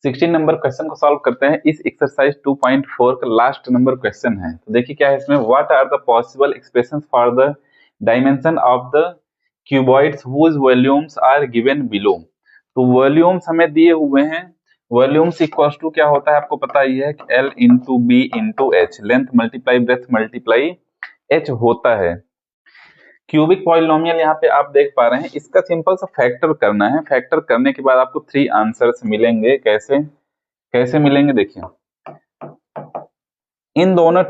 16 number question को solve करते हैं। इस एक्सरसाइज 2.4 का लास्ट नंबर क्वेश्चन है। तो देखिए क्या है इसमें, what are the possible expressions for the dimension of the cuboids whose volumes are given below. तो वॉल्यूम्स हमें दिए हुए हैं। वॉल्यूम्स इक्वल्स टू क्या होता है आपको पता ही है कि L into B into H, length multiply breadth multiply H होता है। क्यूबिक पॉलिनोमियल यहाँ पे आप देख पा रहे हैं, इसका सिंपल सा फैक्टर करना है। फैक्टर करने के बाद आपको 3 आंसर्स मिलेंगे। कैसे कैसे मिलेंगे देखिए, इन दोनों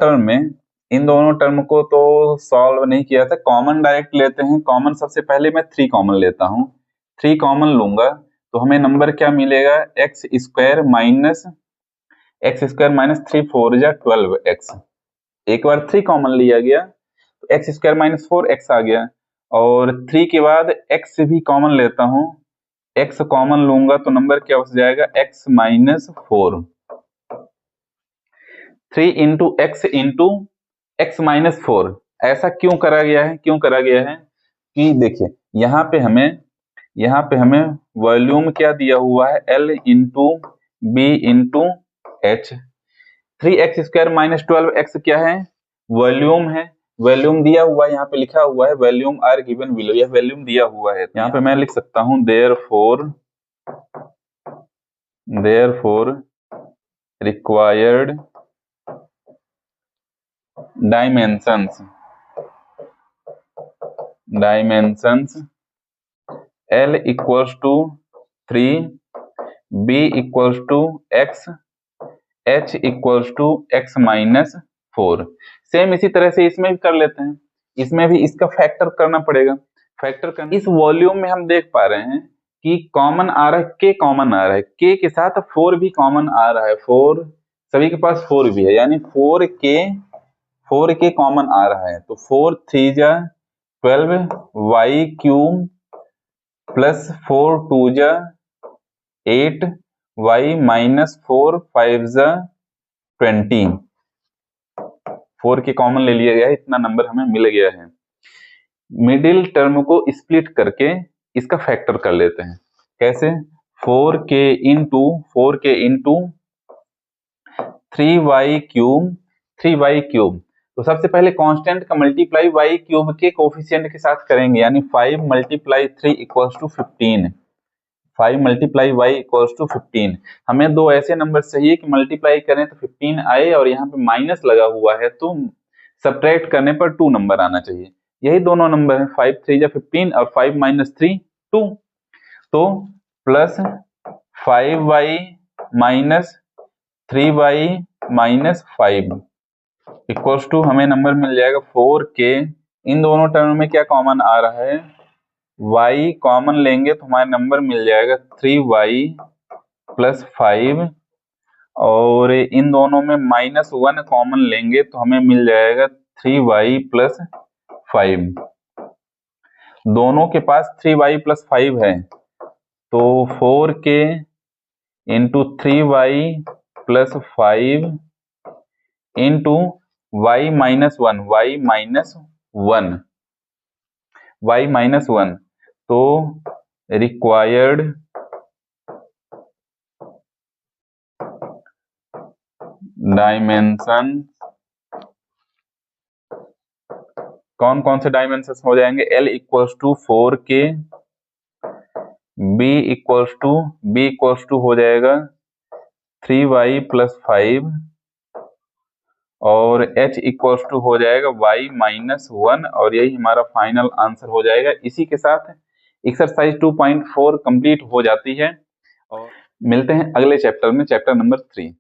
टर्म को तो सॉल्व नहीं किया था, कॉमन डायरेक्ट लेते हैं। कॉमन सबसे पहले मैं 3 कॉमन लेता हूं, 3 कॉमन लूंगा तो हमें नंबर क्या मिलेगा, एक्स स्क्वायर माइनस 3 4 जा 12x। एक बार 3 कॉमन लिया गया तो एक्स स्क्वायर माइनस 4x आ गया, और 3 के बाद x भी कॉमन लेता हूं, x कॉमन लूंगा तो नंबर क्या बच जाएगा, x minus 4। 3 into x minus 4। ऐसा क्यों करा गया है, कि देखिए यहाँ पे हमें वॉल्यूम क्या दिया हुआ है, L into B into H. 3x square minus 12x क्या है, वॉल्यूम है। वॉल्यूम दिया हुआ है, यहाँ पे लिखा हुआ है वॉल्यूम आर गिवन बिलो, यह वॉल्यूम दिया हुआ है। यहाँ पे मैं लिख सकता हूँ therefore required dimensions L equals to 3, B equals to x, H equals to x minus 4। Same इसी तरह से इसमें भी कर लेते हैं, इसमें भी इसका फैक्टर करना पड़ेगा। इस वॉल्यूम में हम देख पा रहे हैं कि कॉमन आ रहा है, k कॉमन आ रहा है, k के साथ 4 भी कॉमन आ रहा है। 4 सभी के पास 4 भी है, यानी 4k कॉमन आ रहा है। तो 4 3 जा 12 y क्यूब प्लस 4 2 जा 8 y माइनस 4 5 जा 20। 4 के कॉमन ले लिया गया है, इतना नंबर हमें मिल गया है। मिडिल टर्म को स्प्लिट करके इसका फैक्टर कर लेते हैं। कैसे, 4k इंटू 3y क्यूब। तो सबसे पहले कांस्टेंट का मल्टीप्लाई y क्यूब के कोफिशिएंट के साथ करेंगे, यानी 5 multiply 3 equals to 15। 5 multiply y equals to 15। हमें दो ऐसे नंबर चाहिए कि मल्टीप्लाई करें तो 15 आए, और यहाँ पे माइनस लगा हुआ है तो सब्ट्रैक्ट करने पर 2 नंबर आना चाहिए। यही दोनों नंबर है, 5 3 जा 15 और 5 माइनस 3 2। तो plus 5y minus 3y minus 5 equals to हमें नंबर मिल जाएगा 4k। इन दोनों टर्म में क्या कॉमन आ रहा है, y कॉमन लेंगे तो हमारा नंबर मिल जाएगा 3y प्लस 5, और इन दोनों में माइनस 1 कॉमन लेंगे तो हमें मिल जाएगा 3y प्लस 5। दोनों के पास 3y प्लस 5 है, तो 4k into 3y plus 5 into y minus 1, तो रिक्वायर्ड डायमेंशन, कौन कौन से डायमेंशन हो जाएंगे, L equals to 4k, B equals to हो जाएगा 3y प्लस 5, और H इक्वल्स टू हो जाएगा y माइनस 1, और यही हमारा फाइनल आंसर हो जाएगा। इसी के साथ एक्सरसाइज 2.4 कंप्लीट हो जाती है, और मिलते हैं अगले चैप्टर में, चैप्टर नंबर 3।